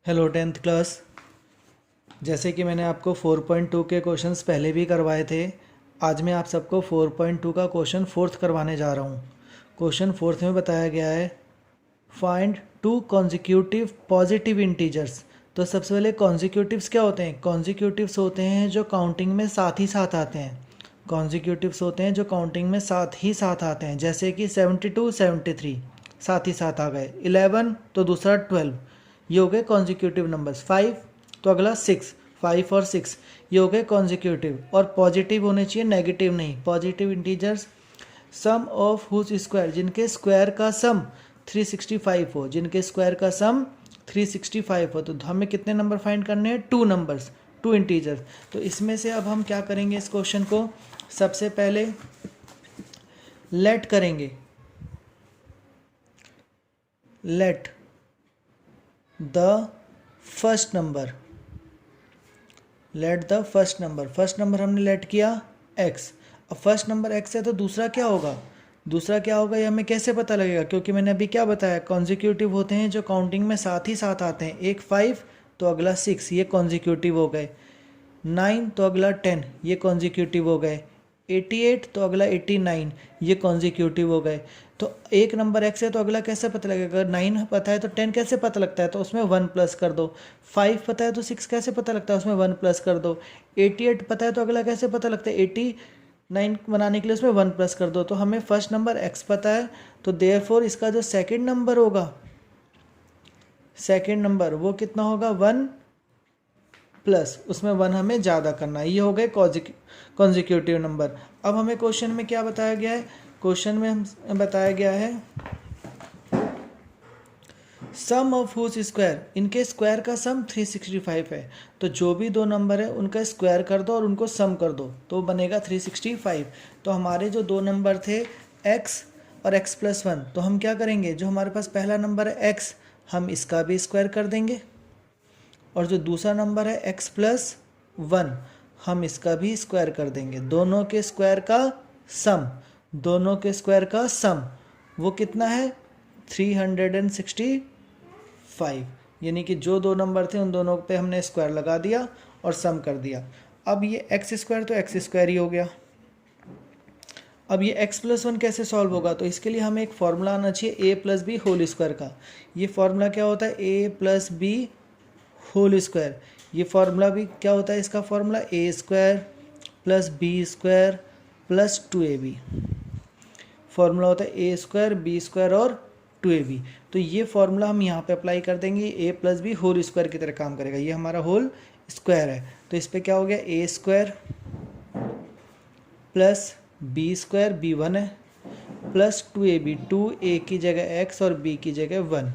Hello tenth class. जैसे कि मैंने आपको 4.2 के क्वेश्चंस पहले भी करवाए थे, आज मैं आप सबको 4.2 का क्वेश्चन फोर्थ करवाने जा रहा हूँ। क्वेश्चन फोर्थ में बताया गया है find two consecutive positive integers. तो सबसे पहले कॉन्जिक्यूटिव्स क्या होते हैं? कॉन्जिक्यूटिव्स होते हैं जो काउंटिंग में साथ ही साथ आते हैं। कॉन्जिक्यूटिव्स होते हैं जो काउंटिंग में साथ ही साथ आते हैं, जैसे कि 72 73 साथ ही साथ आ गए, 11 तो दूसरा 12, ये हो गए कॉन्जिक्यूटिव नंबर्स। 5 तो अगला 6, 5 और 6 ये हो गए कॉन्जिक्यूटिव। और पॉजिटिव होने चाहिए, नेगेटिव नहीं। Positive integers sum of whose square, जिनके स्क्वायर का सम 365 हो, जिनके स्क्वायर का सम 365 हो। तो हमें कितने नंबर फाइंड करने हैं? 2 नंबर्स, 2 इंटीजर्स। तो इसमें से अब हम क्या करेंगे, इस क्वेश्चन को सबसे पहले लेट करेंगे। Let the first number, let the first number, first number हमने लेट किया x। अब फर्स्ट नंबर x है तो दूसरा क्या होगा? दूसरा क्या होगा ये हमें कैसे पता लगेगा? क्योंकि मैंने अभी क्या बताया, कॉन्जिक्यूटिव होते हैं जो काउंटिंग में साथ ही साथ आते हैं। एक 5 तो अगला 6, ये कॉन्जिक्यूटिव हो गए। 9 तो अगला 10, ये कॉन्जिक्यूटिव हो गए। 88 तो अगला 89, ये कॉन्जिक्यूटिव हो गए। तो एक नंबर x है तो अगला कैसे पता लगेगा? अगर 9 पता है तो 10 कैसे पता लगता है? तो उसमें 1 प्लस कर दो। 5 पता है तो 6 कैसे पता लगता है? उसमें 1 प्लस कर दो। 88 पता है तो अगला कैसे पता लगता है? 89 बनाने के लिए उसमें 1 प्लस कर दो। तो हमें फर्स्ट नंबर x पता है, तो देयरफॉर इसका जो सेकेंड नंबर होगा, सेकेंड नंबर वो कितना होगा? 1 प्लस उसमें 1 हमें ज़्यादा करना है। ये हो गए कॉन्जिक्यूटिव नंबर। अब हमें क्वेश्चन में क्या बताया गया है? क्वेश्चन में हम बताया गया है सम ऑफ हुज स्क्वायर, इनके स्क्वायर का सम 365 है। तो जो भी दो नंबर है उनका स्क्वायर कर दो और उनको सम कर दो तो बनेगा 365। तो हमारे जो दो नंबर थे x और x प्लस 1, तो हम क्या करेंगे, जो हमारे पास पहला नंबर है x, हम इसका भी स्क्वायर कर देंगे। और जो दूसरा नंबर है x प्लस 1, हम इसका भी स्क्वायर कर देंगे। दोनों के स्क्वायर का सम, दोनों के स्क्वायर का सम वो कितना है? 365। यानी कि जो दो नंबर थे उन दोनों पे हमने स्क्वायर लगा दिया और सम कर दिया। अब ये एक्स स्क्वायर तो एक्स स्क्वायर ही हो गया। अब ये x प्लस 1 कैसे सॉल्व होगा? तो इसके लिए हमें एक फॉर्मूला आना चाहिए a plus B whole square का। ये फॉर्मूला क्या होता है? a plus B whole square. ये फार्मूला भी क्या होता है? इसका formula A square plus B square plus 2ab। Formula होता है ए स्क्वायर, बी स्क्वायर और 2ab। तो ये फार्मूला हम यहाँ पे अप्लाई कर देंगे, ए प्लस बी होल स्क्वायर की तरह काम करेगा। ये हमारा होल स्क्वायर है, तो इस पर क्या हो गया? A square plus B square, B 1 है, प्लस 2ab, 2a की जगह x और b की जगह 1,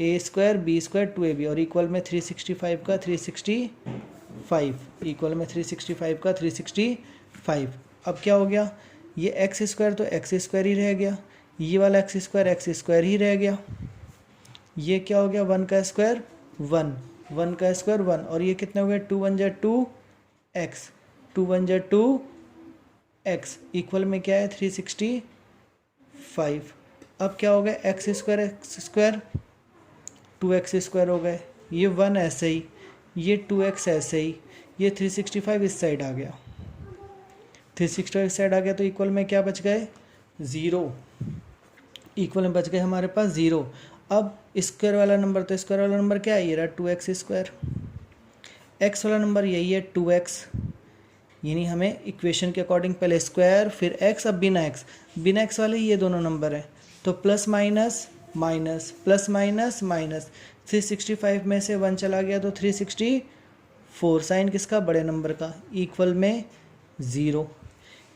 ए स्क्वायर बी स्क्वायर 2ab और इक्वल में 365 का 365, इक्वल में 365 का 365। अब क्या हो गया? ये एक्स स्क्वायर तो एक्स स्क्वायर ही रह गया, ये वाला एक्स स्क्वायर ही रह गया। ये क्या हो गया? 1 का स्क्वायर 1, 1 का स्क्वायर 1, और ये कितने हो गए? 2 1 जा 2x, 2 1 जा 2x, इक्वल में क्या है? 365। अब क्या हो गया? एक्स स्क्वायर 2x स्क्वायर हो गए, ये 1 ऐसे ही, ये 2x ऐसे ही, ये 365 इस साइड आ गया, 365 इस साइड आ गया। तो इक्वल में क्या बच गए? 0। इक्वल में बच गए हमारे पास 0। अब स्क्वायर वाला नंबर, तो स्क्वायर वाला नंबर क्या है? ये रहा 2x स्क्वायर। x वाला नंबर यही है 2x। यानी हमें इक्वेशन के अकॉर्डिंग पहले स्क्वायर फिर x, अब बिना x वाले ये दोनों नंबर हैं। तो plus minus minus, plus minus minus, 365 में से 1 चला गया तो 364, साइन किसका? बड़े नंबर का, इक्वल में 0।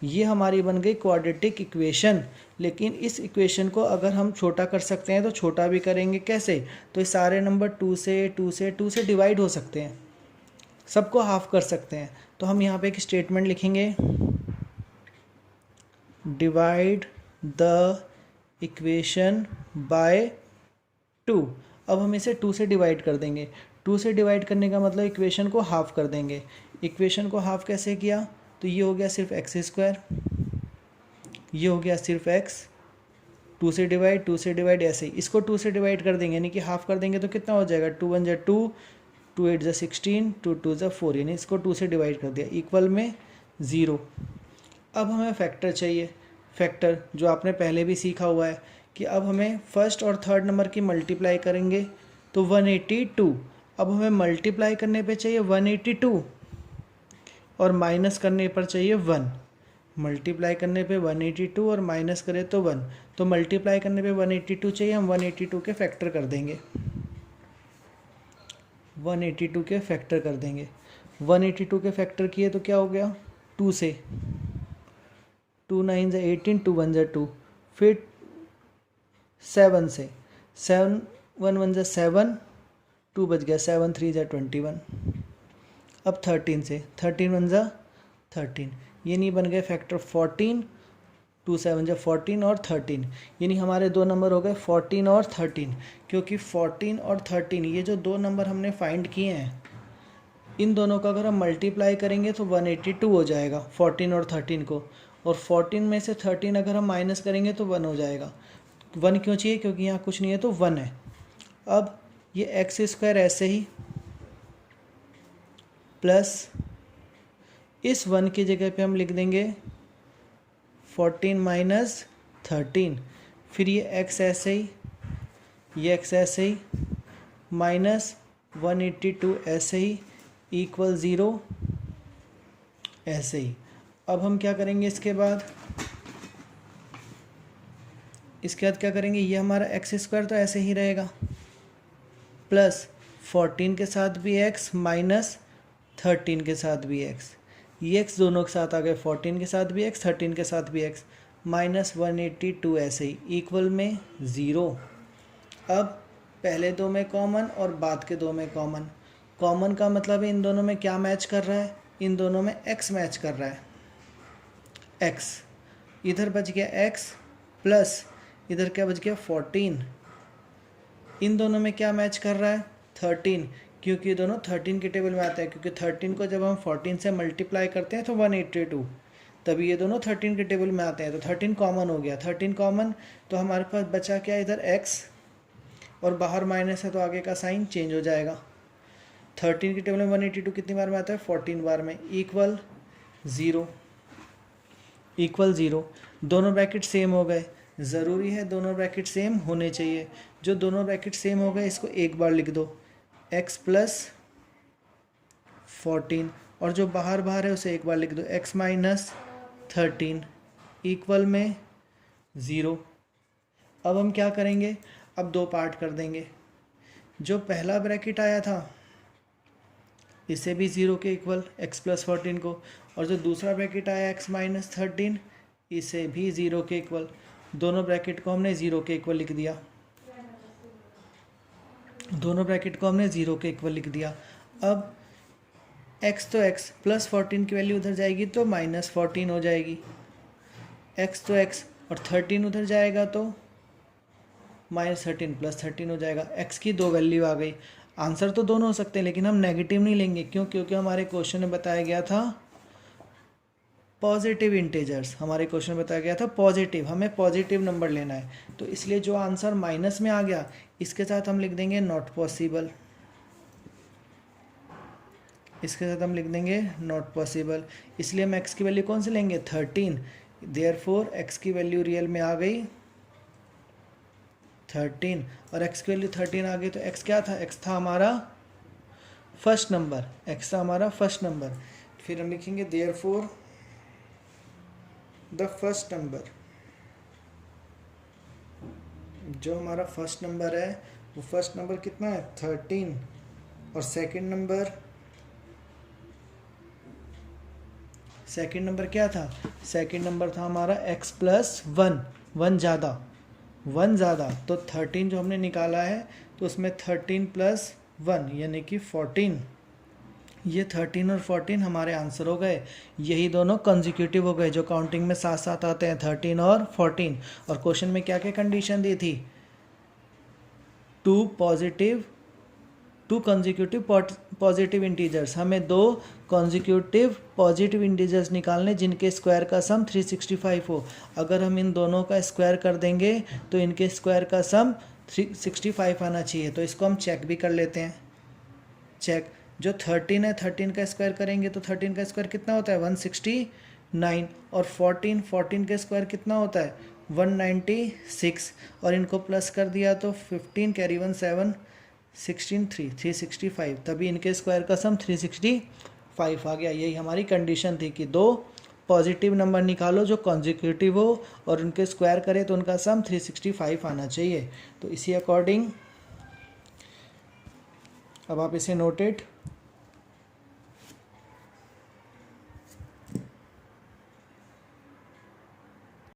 ये हमारी बन गई क्वाड्रेटिक इक्वेशन। लेकिन इस इक्वेशन को अगर हम छोटा कर सकते हैं तो छोटा भी करेंगे। कैसे? तो ये सारे नंबर 2 से डिवाइड हो सकते हैं, सबको हाफ कर सकते हैं। तो हम यहाँ पे एक स्टेटमेंट लिखेंगे, डिवाइड द इक्वेशन बाय 2। अब हम इसे 2 से डिवाइड कर देंगे। 2 से डिवाइड करने का मतलब इक्वेशन को हाफ कर देंगे। इक्वेशन को हाफ कैसे किया? तो ये हो गया सिर्फ एक्स स्क्वायर, ये हो गया सिर्फ x, टू से डिवाइड ऐसे ही, इसको 2 से डिवाइड कर देंगे यानी कि हाफ कर देंगे तो कितना हो जाएगा, 2 1 = 2, 2 8 = 16, 2 2 = 4, यानी इसको 2 से डिवाइड कर दिया, इक्वल में 0। अब हमें फैक्टर चाहिए। फैक्टर जो आपने पहले भी सीखा हुआ है कि अब हमें फर्स्ट और थर्ड नंबर की मल्टीप्लाई करेंगे तो 182। अब हमें मल्टीप्लाई करने पे चाहिए 182 और माइनस करने पर चाहिए 1। मल्टीप्लाई करने पे 182 और माइनस करें तो 1, तो मल्टीप्लाई करने पे 182 चाहिए, हम 182 के फैक्टर कर देंगे, 182 के फैक्टर कर देंगे। 182 के फैक्टर किए तो क्या हो गया, 2 से, 2 9 = 18, 2 1 = 2, फिर 7 से, 7 1 1 = 7, 2 बच गया, 7 3 = 21। अब 13 से, 13 1 = 13, ये नहीं बन गए फैक्टर 14, 2 7 = 14 और 13, यानी हमारे दो नंबर हो गए 14 और 13। क्योंकि 14 और 13 ये जो दो नंबर हमने फाइंड किए हैं, इन दोनों का अगर हम मल्टीप्लाई करेंगे तो 182 हो जाएगा 14 और 13 को, और 14 में से 13 अगर हम माइनस करेंगे तो 1 हो जाएगा। 1 क्यों चाहिए, क्योंकि यहाँ कुछ नहीं है तो 1 है। अब ये x² ऐसे ही प्लस इस 1 की जगह पे हम लिख देंगे 14 माइनस 13, फिर ये x ऐसे ही, ये x ऐसे ही, माइनस 182 ऐसे ही, इक्वल 0 ऐसे ही। अब हम क्या करेंगे इसके बाद क्या करेंगे, ये हमारा x² तो ऐसे ही रहेगा, प्लस 14 के साथ भी x माइनस 13 के साथ भी x, ये x दोनों के साथ आ गए, 14 के साथ भी x 13 के साथ भी x, माइनस 182 ऐसे ही, इक्वल में 0। अब पहले दो में कॉमन और बाद के दो में कॉमन, कॉमन का मतलब है इन दोनों में क्या मैच कर रहा है, इन दोनों में x मैच कर रहा है, x इधर बच गया x, प्लस इधर क्या बच गया 14, इन दोनों में क्या मैच कर रहा है 13, क्योंकि ये दोनों 13 के टेबल में आते हैं, क्योंकि 13 को जब हम 14 से मल्टीप्लाई करते हैं तो 182, तभी ये दोनों 13 के टेबल में आते हैं, तो 13 कॉमन हो गया, 13 कॉमन, तो हमारे पास बचा क्या इधर x, और बाहर माइनस है तो आगे का साइन चेंज हो जाएगा। 13 के टेबल में 182 कितनी बार में आता है, 14 बार में, इक्वल 0, इक्वल 0। दोनों ब्रैकेट सेम हो गए, ज़रूरी है दोनों ब्रैकेट सेम होने चाहिए। जो दोनों ब्रैकेट सेम हो गए इसको एक बार लिख दो, x प्लस 14, और जो बाहर बाहर है उसे एक बार लिख दो, x माइनस 13, इक्वल में 0। अब हम क्या करेंगे, अब दो पार्ट कर देंगे। जो पहला ब्रैकेट आया था इसे भी 0 के इक्वल, x प्लस 14 को, और जो दूसरा ब्रैकेट आया x माइनस 13 इसे भी 0 के इक्वल, दोनों ब्रैकेट को हमने 0 के इक्वल लिख दिया, दोनों ब्रैकेट को हमने 0 के इक्वल लिख दिया। अब x तो x, प्लस 14 की वैल्यू उधर जाएगी तो माइनस 14 हो जाएगी, x तो x और 13 उधर जाएगा तो माइनस 13 प्लस 13 हो जाएगा। x की दो वैल्यू आ गई। आंसर तो दोनों हो सकते हैं लेकिन हम नेगेटिव नहीं लेंगे, क्यों, क्योंकि हमारे क्वेश्चन में बताया गया था पॉजिटिव इंटीजर्स, हमारे क्वेश्चन में बताया गया था पॉजिटिव, हमें पॉजिटिव नंबर लेना है, तो इसलिए जो आंसर माइनस में आ गया इसके साथ हम लिख देंगे नॉट पॉसिबल, इसके साथ हम लिख देंगे नॉट पॉसिबल। इसलिए हम x की वैल्यू कौन सी लेंगे, 13, देयरफॉर x की वैल्यू रियल में आ गई 13, और x की वैल्यू 13 आ गई तो x क्या था, x था हमारा फर्स्ट नंबर, x था हमारा फर्स्ट नंबर। फिर हम लिखेंगे देयरफॉर द फर्स्ट नंबर, जो हमारा फर्स्ट नंबर है वो फर्स्ट नंबर कितना है 13, और सेकंड नंबर क्या था, सेकंड नंबर था हमारा x प्लस 1, 1 ज़्यादा, तो 13 जो हमने निकाला है तो उसमें 13 प्लस 1 यानी कि 14, ये 13 और 14 हमारे आंसर हो गए। यही दोनों कंसेक्यूटिव हो गए जो काउंटिंग में साथ साथ आते हैं, 13 और 14। और क्वेश्चन में क्या क्या कंडीशन दी थी, 2 positive two consecutive positive integers, हमें 2 कॉन्जिक्यूटिव पॉजिटिव इंटीजर्स निकालने जिनके स्क्वायर का सम 365 हो। अगर हम इन दोनों का स्क्वायर कर देंगे तो इनके स्क्वायर का सम 365 आना चाहिए। तो इसको हम चेक भी कर लेते हैं। चेक, जो 13 है 13 का स्क्वायर करेंगे तो 13 का स्क्वायर कितना होता है 169, और 14 का स्क्वायर कितना होता है 196, और इनको प्लस कर दिया तो 15 कैरी 1 7 16 3 365, तभी इनके स्क्वायर का सम 365 आ गया। यही हमारी कंडीशन थी कि 2 पॉजिटिव नंबर निकालो जो कॉन्जिक्यूटिव हो और उनके स्क्वायर करें तो उनका सम 365 आना चाहिए। तो इसी अकॉर्डिंग अब आप इसे नोटेड